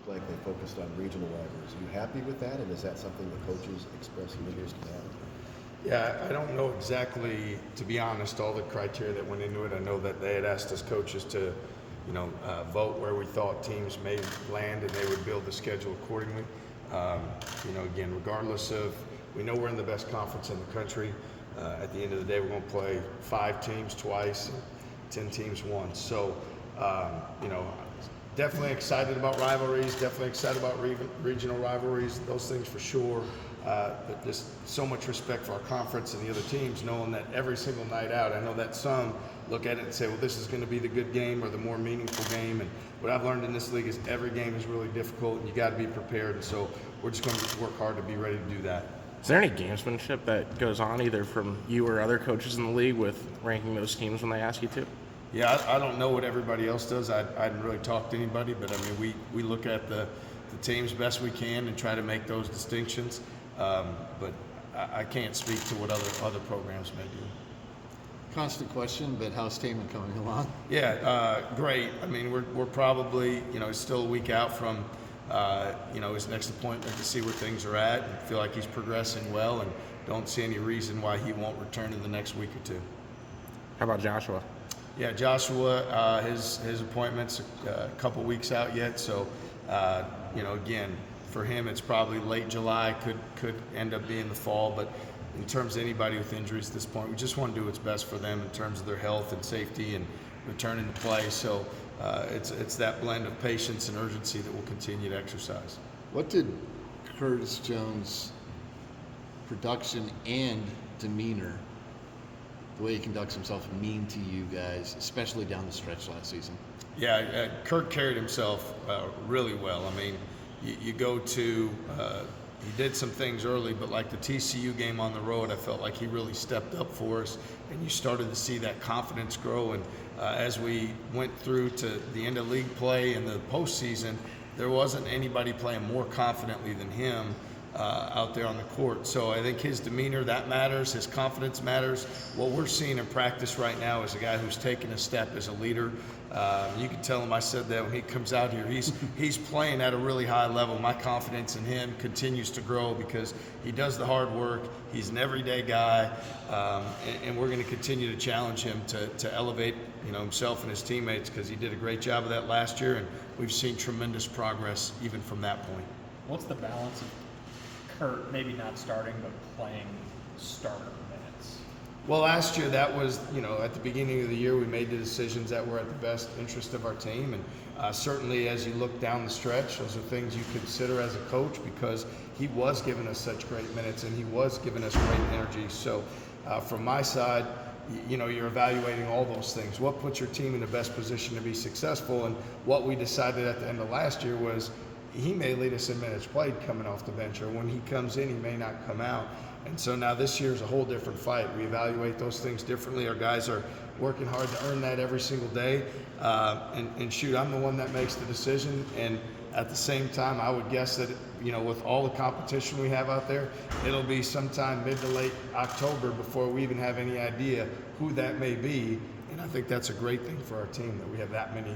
like they focused on regional rivalries. Are you happy with that, and is that something the coaches express leaders can have? Yeah, I don't know exactly, to be honest, all the criteria that went into it. I know that they had asked us coaches to, vote where we thought teams may land, and they would build the schedule accordingly. Again, regardless of, we know we're in the best conference in the country. At the end of the day, we're going to play 5 teams twice, 10 teams once. So, definitely excited about rivalries, definitely excited about regional rivalries, those things for sure. But just so much respect for our conference and the other teams, knowing that every single night out, I know that some look at it and say, well, this is going to be the good game or the more meaningful game. And what I've learned in this league is every game is really difficult, and you got to be prepared. And so we're just going to work hard to be ready to do that. Is there any gamesmanship that goes on either from you or other coaches in the league with ranking those teams when they ask you to? Yeah, I don't know what everybody else does. I didn't really talk to anybody, but I mean, we look at the teams best we can and try to make those distinctions. But I can't speak to what other programs may do. Constant question, but how's Taman coming along? Yeah, great. I mean, we're probably, it's still a week out from, his next appointment to see where things are at. I feel like he's progressing well and don't see any reason why he won't return in the next week or two. How about Joshua? Yeah, Joshua, his appointment's a couple weeks out yet, so, again, for him, it's probably late July, could end up being the fall, but in terms of anybody with injuries at this point, we just want to do what's best for them in terms of their health and safety and returning to play. So it's that blend of patience and urgency that we'll continue to exercise. What did Curtis Jones' production and demeanor, the way he conducts himself, mean to you guys, especially down the stretch last season? Yeah, Kirk carried himself really well. I mean, you go to, he did some things early, but like the TCU game on the road, I felt like he really stepped up for us, and you started to see that confidence grow. And as we went through to the end of league play and the postseason, there wasn't anybody playing more confidently than him out there on the court. So I think his demeanor, that matters. His confidence matters. What we're seeing in practice right now is a guy who's taken a step as a leader. You can tell him I said that when he comes out here. He's playing at a really high level. My confidence in him continues to grow because he does the hard work. He's an everyday guy, and we're going to continue to challenge him to elevate himself and his teammates, because he did a great job of that last year, and we've seen tremendous progress even from that point. What's the balance of Kurt maybe not starting but playing starter minutes? Well, last year that was, at the beginning of the year we made the decisions that were at the best interest of our team, and certainly as you look down the stretch, those are things you consider as a coach, because he was giving us such great minutes and he was giving us great energy. So from my side, you're evaluating all those things. What puts your team in the best position to be successful? And what we decided at the end of last year was he may lead us in minutes played coming off the bench, or when he comes in, he may not come out. And so now this year is a whole different fight. We evaluate those things differently. Our guys are working hard to earn that every single day. And shoot, I'm the one that makes the decision. And at the same time, I would guess that, with all the competition we have out there, it'll be sometime mid to late October before we even have any idea who that may be. And I think that's a great thing for our team, that we have that many,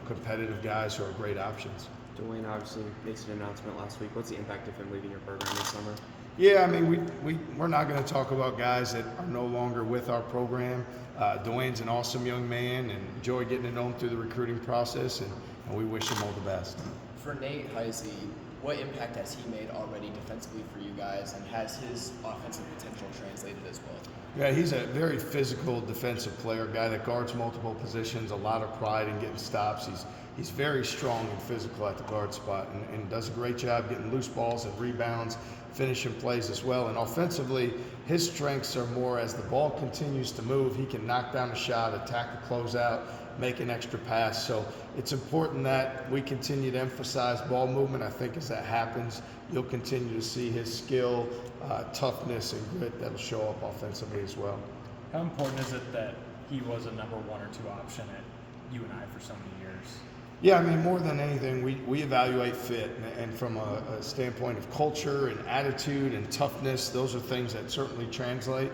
competitive guys who are great options. Dwayne obviously makes an announcement last week. What's the impact of him leaving your program this summer? Yeah, I mean, we're not going to talk about guys that are no longer with our program. Dwayne's an awesome young man, and enjoy getting to know him through the recruiting process, and we wish him all the best. For Nate Heisy, what impact has he made already defensively for you guys, and has his offensive potential translated as well? Yeah, he's a very physical defensive player, guy that guards multiple positions, a lot of pride in getting stops. He's very strong and physical at the guard spot, and does a great job getting loose balls and rebounds, finishing plays as well. And offensively, his strengths are more as the ball continues to move, he can knock down a shot, attack a closeout, make an extra pass. So it's important that we continue to emphasize ball movement. I think as that happens, you'll continue to see his skill, toughness, and grit that'll show up offensively as well. How important is it that he was a number 1 or 2 option at UNI for so many years? Yeah, I mean, more than anything, we evaluate fit, and from a standpoint of culture and attitude and toughness, those are things that certainly translate.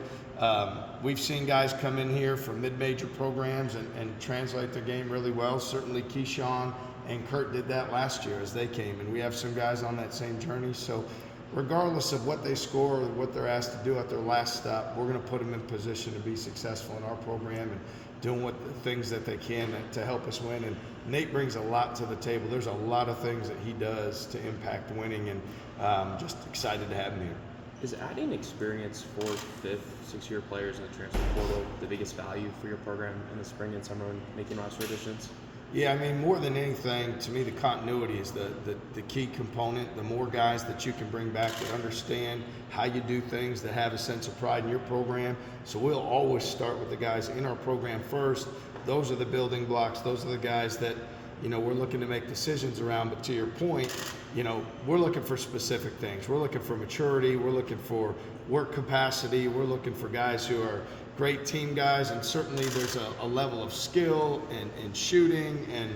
We've seen guys come in here from mid-major programs and translate their game really well. Certainly Keyshawn and Kurt did that last year as they came, and we have some guys on that same journey. So regardless of what they score or what they're asked to do at their last stop, we're going to put them in position to be successful in our program and doing what the things that they can to help us win. And Nate brings a lot to the table. There's a lot of things that he does to impact winning, and just excited to have him here. Is adding experienced 4th, 5th, 6-year players in the transfer portal the biggest value for your program in the spring and summer when making roster additions? Yeah, I mean, more than anything, to me, the continuity is the key component. The more guys that you can bring back that understand how you do things, that have a sense of pride in your program. So we'll always start with the guys in our program first. Those are the building blocks. Those are the guys that, you know, we're looking to make decisions around. But to your point, you know, we're looking for specific things. We're looking for maturity. We're looking for work capacity. We're looking for guys who are great team guys, and certainly there's a level of skill and shooting and,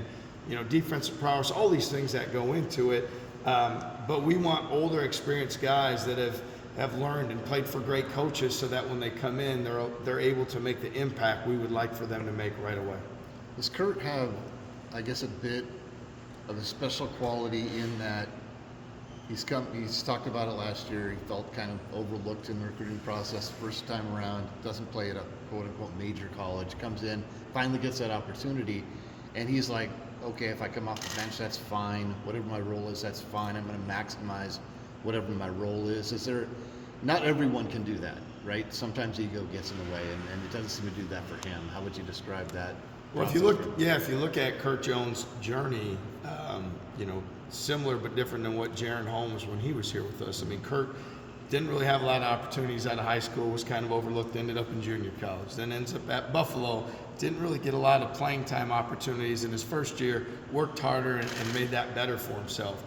you know, defensive prowess, all these things that go into it. But we want older, experienced guys that have learned and played for great coaches, so that when they come in, they're able to make the impact we would like for them to make right away. Does Kurt have, I guess, a bit of a special quality in that he's talked about it last year. He felt kind of overlooked in the recruiting process first time around, doesn't play at a quote-unquote major college, comes in, finally gets that opportunity, and he's like, okay, if I come off the bench, that's fine. Whatever my role is, that's fine. I'm going to maximize whatever my role is. Not everyone can do that, right? Sometimes ego gets in the way, and it doesn't seem to do that for him. How would you describe that? Well, if you look at Kurt Jones' journey, you know, similar but different than what Jaron Holmes when he was here with us. I mean, Kurt didn't really have a lot of opportunities out of high school, was kind of overlooked, ended up in junior college, then ends up at Buffalo, didn't really get a lot of playing time opportunities in his first year, worked harder and made that better for himself.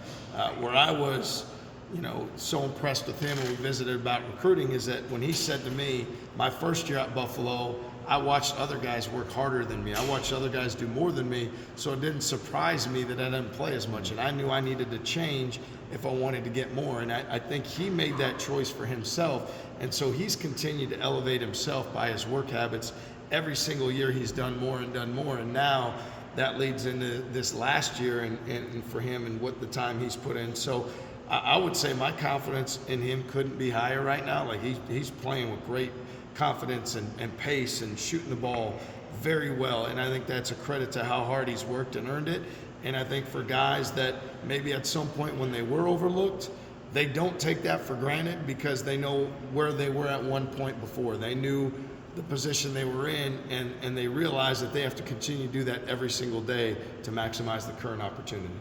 Where I was, you know, so impressed with him when we visited about recruiting is that when he said to me, my first year at Buffalo, I watched other guys work harder than me. I watched other guys do more than me, so it didn't surprise me that I didn't play as much. And I knew I needed to change if I wanted to get more. And I think he made that choice for himself. And so he's continued to elevate himself by his work habits. Every single year he's done more and done more. And now that leads into this last year and for him and what the time he's put in. So I would say my confidence in him couldn't be higher right now. Like he's playing with great confidence and pace and shooting the ball very well, and I think that's a credit to how hard he's worked and earned it. And I think for guys that maybe at some point when they were overlooked, they don't take that for granted because they know where they were at one point before. They knew the position they were in, and they realize that they have to continue to do that every single day to maximize the current opportunity.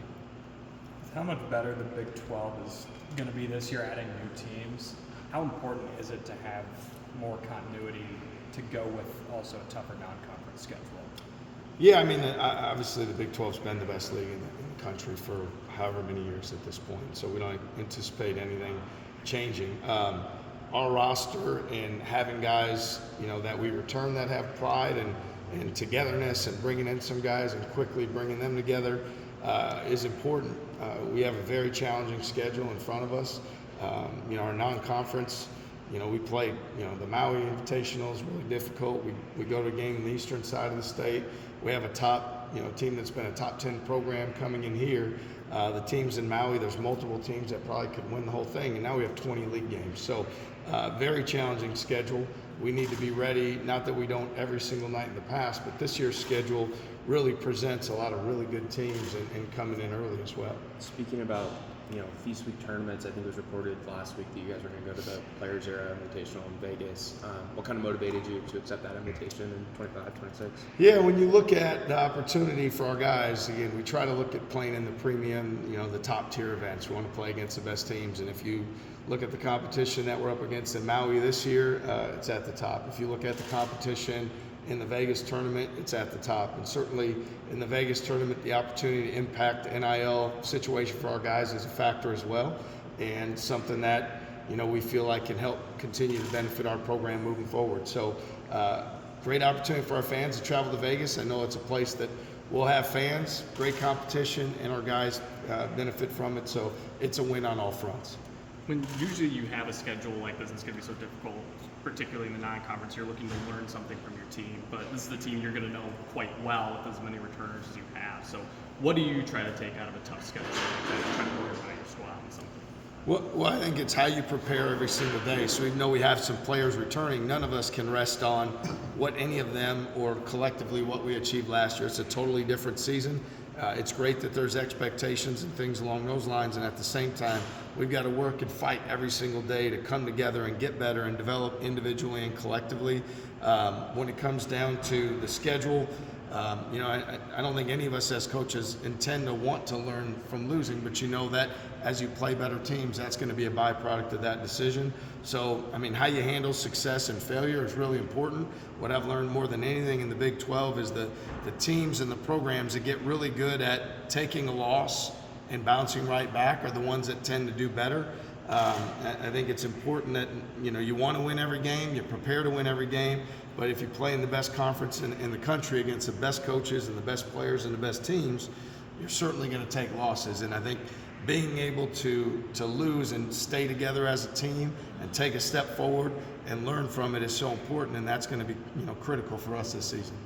How much better the Big 12 is going to be this year, adding new teams? How important is it to have more continuity to go with also a tougher non-conference schedule? Yeah, I mean, obviously the Big 12's been the best league in the country for however many years at this point, so we don't anticipate anything changing. Our roster and having guys, you know, that we return that have pride and togetherness, and bringing in some guys and quickly bringing them together is important. We have a very challenging schedule in front of us. You know, our non-conference, you know, we play, you know, the Maui Invitational is really difficult. We go to a game in the eastern side of the state. We have a top, you know, team that's been a top 10 program coming in here. The teams in Maui, there's multiple teams that probably could win the whole thing, and now we have 20 league games. So very challenging schedule. We need to be ready, not that we don't every single night in the past, but this year's schedule really presents a lot of really good teams and coming in early as well. Speaking about, you know, Feast Week tournaments, I think it was reported last week that you guys were going to go to the Players Era Invitational in Vegas. What kind of motivated you to accept that invitation in 25, 26? Yeah, when you look at the opportunity for our guys, again, we try to look at playing in the premium, you know, the top tier events. We want to play against the best teams, and if you look at the competition that we're up against in Maui this year, it's at the top. If you look at the competition in the Vegas tournament, it's at the top. And certainly in the Vegas tournament, the opportunity to impact the NIL situation for our guys is a factor as well, and something that, you know, we feel like can help continue to benefit our program moving forward. So great opportunity for our fans to travel to Vegas. I know it's a place that will have fans, great competition, and our guys benefit from it. So it's a win on all fronts. when usually you have a schedule like this, it's going to be so difficult, particularly in the non-conference, you're looking to learn something from your team, but this is the team you're going to know quite well with as many returners as you have. So what do you try to take out of a tough schedule like that, try to learn about your squad and something? Well, I think it's how you prepare every single day. So even though we have some players returning, none of us can rest on what any of them or collectively what we achieved last year. It's a totally different season. It's great that there's expectations and things along those lines, and at the same time, we've got to work and fight every single day to come together and get better and develop individually and collectively. When it comes down to the schedule, I don't think any of us as coaches intend to want to learn from losing, but you know that as you play better teams, that's going to be a byproduct of that decision. So, how you handle success and failure is really important. What I've learned more than anything in the Big 12 is the teams and the programs that get really good at taking a loss and bouncing right back are the ones that tend to do better. I think it's important that you want to win every game, you prepare to win every game, but if you play in the best conference in the country against the best coaches and the best players and the best teams, you're certainly going to take losses. And I think being able to lose and stay together as a team and take a step forward and learn from it is so important, and that's going to be critical for us this season.